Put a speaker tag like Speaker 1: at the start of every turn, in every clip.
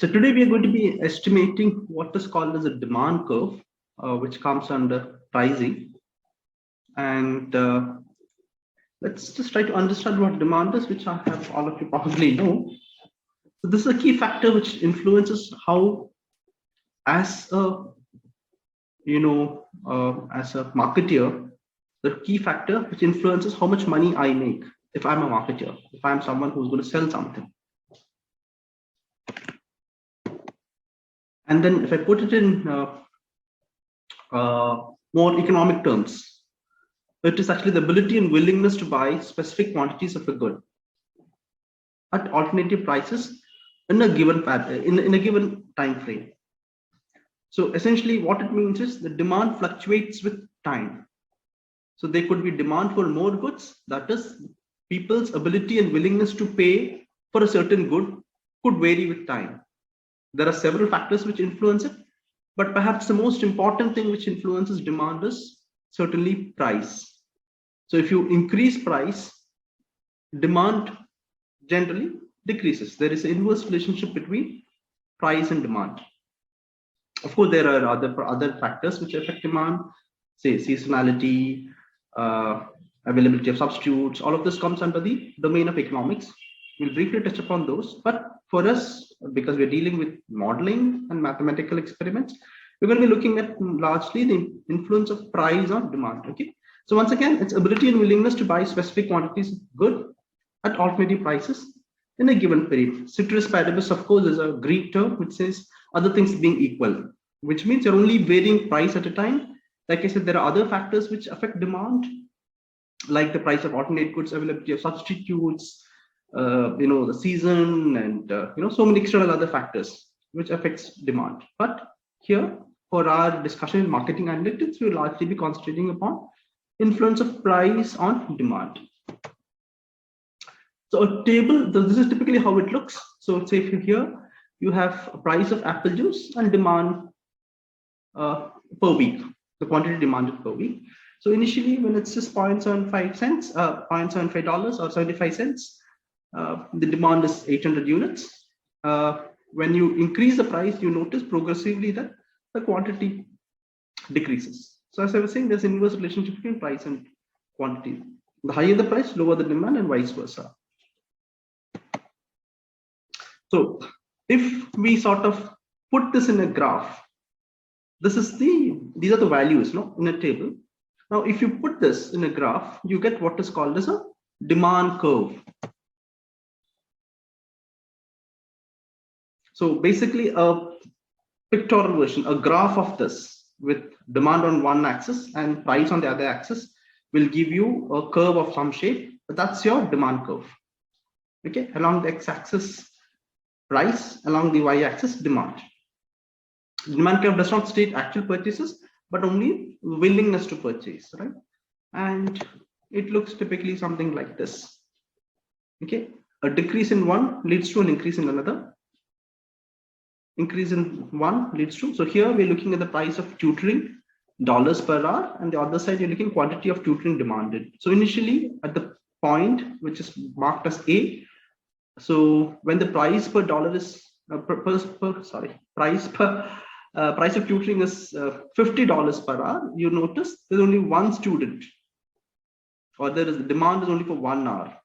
Speaker 1: So today we are going to be estimating what is called as a demand curve, which comes under pricing. And let's just try to understand what demand is, which I have all of you probably know. So this is a key factor which influences how, as a as a marketeer, the key factor which influences how much money I make if I'm a marketer, if I'm someone who's going to sell something. And then if I put it in more economic terms, it is actually the ability and willingness to buy specific quantities of a good at alternative prices in a given in a given time frame. So essentially what it means is the demand fluctuates with time. So there could be demand for more goods, that is people's ability and willingness to pay for a certain good could vary with time. There are several factors which influence it, but perhaps the most important thing which influences demand is certainly price. So if you increase price, demand generally decreases. There is an inverse relationship between price and demand. Of course, there are other factors which affect demand, say seasonality, availability of substitutes. All of this comes under the domain of economics. We'll briefly touch upon those, but for us, because we're dealing with modeling and mathematical experiments, we're going to be looking at largely the influence of price on demand. Okay, so once again, it's ability and willingness to buy specific quantities of good at alternative prices in a given period. Ceteris paribus, of course, is a Greek term which says other things being equal, which means you're only varying price at a time. Like I said, there are other factors which affect demand, like the price of alternate goods, availability of substitutes, the season, and so many external other factors which affects demand. But here, for our discussion in marketing analytics, we will largely be concentrating upon influence of price on demand. So a table, this is typically how it looks. So say here you have a price of apple juice and demand per week, the quantity demanded per week. So initially, when it's just 0.75 cents, $0.75 or 75 cents, the demand is 800 units. When you increase the price, you notice progressively that the quantity decreases. So as I was saying, there's an inverse relationship between price and quantity. The higher the price, lower the demand, and vice versa. So if we sort of put this in a graph, these are the values in a table. Now, if you put this in a graph, you get what is called as a demand curve. So basically a pictorial version, a graph of this with demand on one axis and price on the other axis will give you a curve of some shape. But that's your demand curve. Okay, along the x-axis price, along the y-axis demand. The demand curve does not state actual purchases, but only willingness to purchase, right? And it looks typically something like this. Okay, a decrease in one leads to an increase in another. Increase in one leads to, so here we're looking at the price of tutoring, dollars per hour, and the other side you're looking quantity of tutoring demanded. So initially at the point which is marked as A, so when the price per dollar is price of tutoring is $50 per hour, you notice there's only one student, or the demand is only for 1 hour.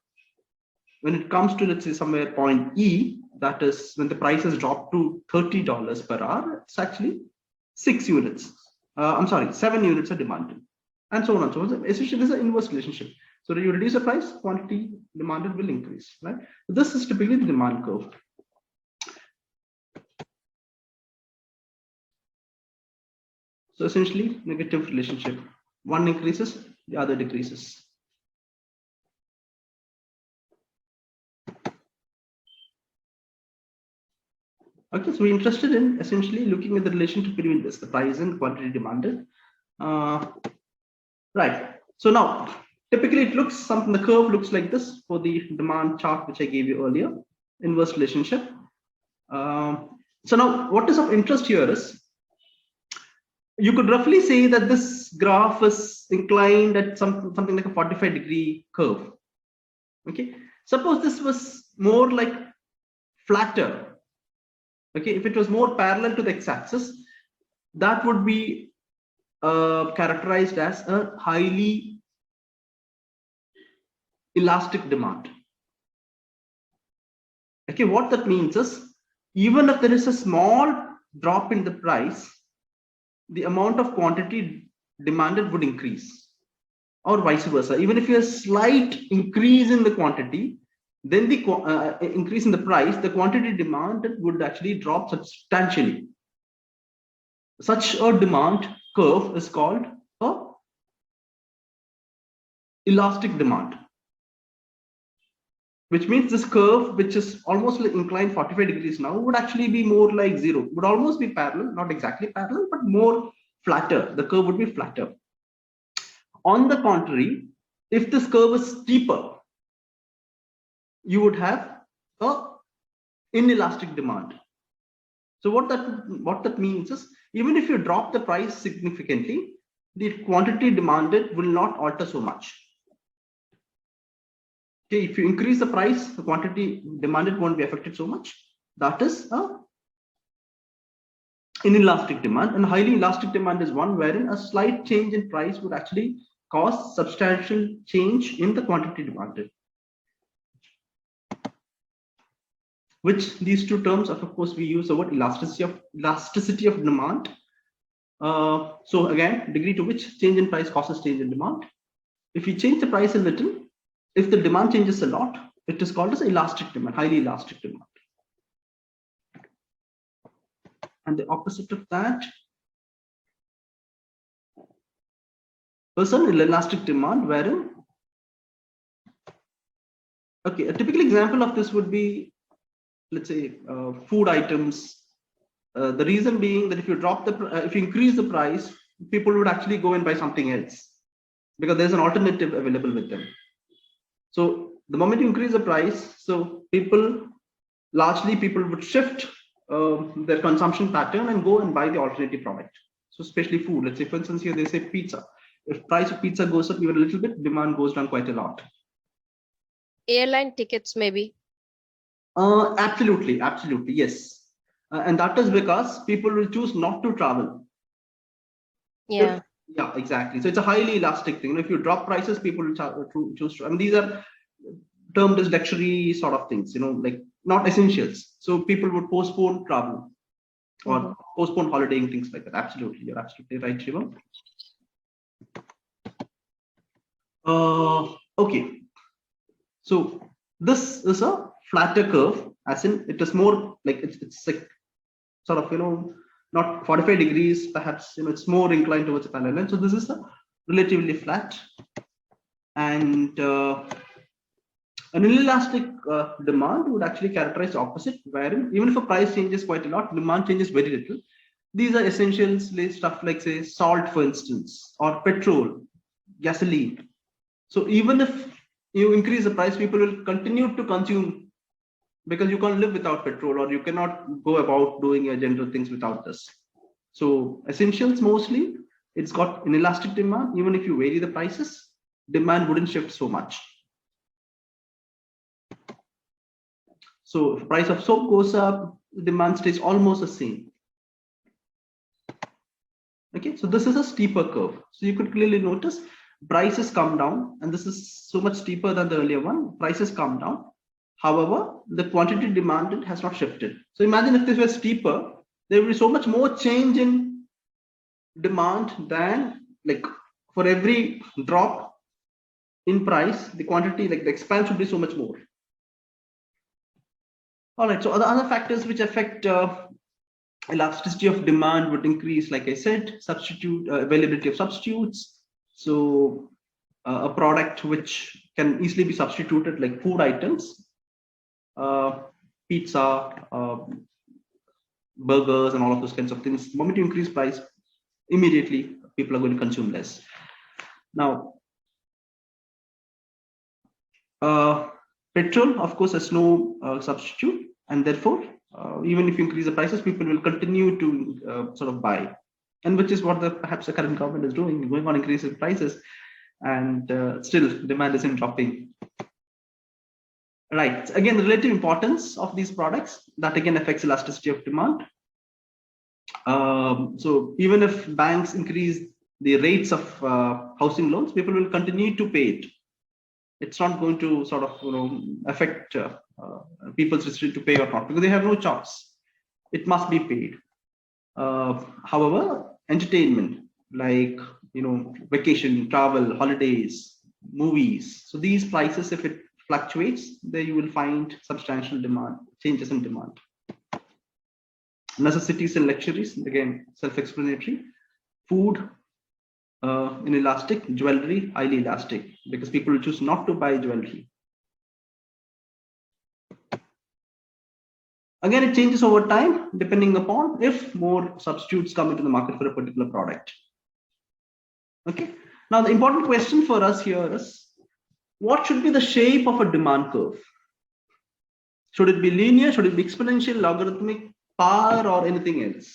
Speaker 1: When it comes to, let's say, somewhere point E, that is when the price has dropped to $30 per hour, it's actually 7 units are demanded, and so on and so on. Essentially, this is an inverse relationship. So when you reduce the price, quantity demanded will increase, right? This is typically the demand curve. So essentially, negative relationship. One increases, the other decreases. Okay, so we're interested in essentially looking at the relationship between this, the price and quantity demanded. Right. So now, typically it looks something, the curve looks like this for the demand chart, which I gave you earlier, inverse relationship. So now what is of interest here is, you could roughly say that this graph is inclined at something like a 45-degree curve. Okay, suppose this was more like flatter, Okay, if it was more parallel to the x-axis, that would be characterized as a highly elastic demand. Okay, what that means is, even if there is a small drop in the price, the amount of quantity demanded would increase, or vice versa. Even if you have a slight increase in the quantity, then the increase in the price, the quantity demanded would actually drop substantially. Such a demand curve is called a elastic demand, which means this curve, which is almost like inclined 45 degrees now, would actually be more like zero, would almost be parallel, not exactly parallel, but more flatter. The curve would be flatter. On the contrary, if this curve is steeper, you would have a inelastic demand. So what that means is, even if you drop the price significantly, the quantity demanded will not alter so much. Okay, if you increase the price, the quantity demanded won't be affected so much. That is a inelastic demand. And highly elastic demand is one wherein a slight change in price would actually cause substantial change in the quantity demanded. Which these two terms, of course, we use the word elasticity of demand. So again, degree to which change in price causes change in demand. If you change the price a little, if the demand changes a lot, it is called as elastic demand, highly elastic demand. And the opposite of that is an inelastic demand, wherein, okay, a typical example of this would be, let's say, food items. The reason being that if you increase the price, people would actually go and buy something else because there's an alternative available with them. So the moment you increase the price, so largely people would shift their consumption pattern and go and buy the alternative product. So especially food. Let's say, for instance, here they say pizza. If price of pizza goes up even a little bit, demand goes down quite a lot.
Speaker 2: Airline tickets, maybe.
Speaker 1: Absolutely, yes. And that is because people will choose not to travel.
Speaker 2: Yeah.
Speaker 1: Yeah, exactly. So it's a highly elastic thing. If you drop prices, people will choose to. I mean, these are termed as luxury sort of things, like not essentials. So people would postpone travel or postpone holidaying, things like that. Absolutely, you're absolutely right, Shiva. Okay. So this is a flatter curve, as in it is more like it's like sort of not 45 degrees, perhaps it's more inclined towards a parallel line. So this is a relatively flat, and an inelastic demand would actually characterize the opposite, wherein even if a price changes quite a lot, demand changes very little. These are essentials, stuff like, say, salt, for instance, or petrol, gasoline. So even if you increase the price, people will continue to consume, because you can't live without petrol, or you cannot go about doing your general things without this. So essentials, mostly, it's got inelastic demand. Even if you vary the prices, demand wouldn't shift so much. So if price of soap goes up, demand stays almost the same. Okay, so this is a steeper curve. So you could clearly notice prices come down, and this is so much steeper than the earlier one. Prices come down. However, the quantity demanded has not shifted. So imagine if this were steeper, there will be so much more change in demand than, like, for every drop in price, the quantity, like the expansion, would be so much more. All right, so other factors which affect elasticity of demand would increase, like I said, availability of substitutes. So a product which can easily be substituted, like food items, pizza, burgers, and all of those kinds of things. The moment you increase price, immediately people are going to consume less. Now, petrol, of course, has no substitute, and therefore, even if you increase the prices, people will continue to sort of buy, and which is what perhaps the current government is doing, going on increasing prices, and still demand isn't dropping. Right. Again, the relative importance of these products that again affects elasticity of demand. So even if banks increase the rates of housing loans, people will continue to pay it. It's not going to sort of affect people's decision to pay or not, because they have no choice. It must be paid. However, entertainment like vacation, travel, holidays, movies. So these prices, if it fluctuates, there you will find substantial demand changes in demand. Necessities and luxuries, again self-explanatory. Food, inelastic. Jewelry, highly elastic, because people will choose not to buy jewelry. Again, it changes over time depending upon if more substitutes come into the market for a particular product. Okay. Now, the important question for us here is, what should be the shape of a demand curve? Should it be linear? Should it be exponential, logarithmic, bar, or anything else?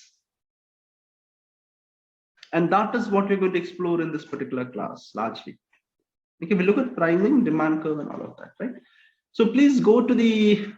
Speaker 1: And that is what we're going to explore in this particular class largely. Okay, we look at pricing, demand curve, and all of that, right? So please go to the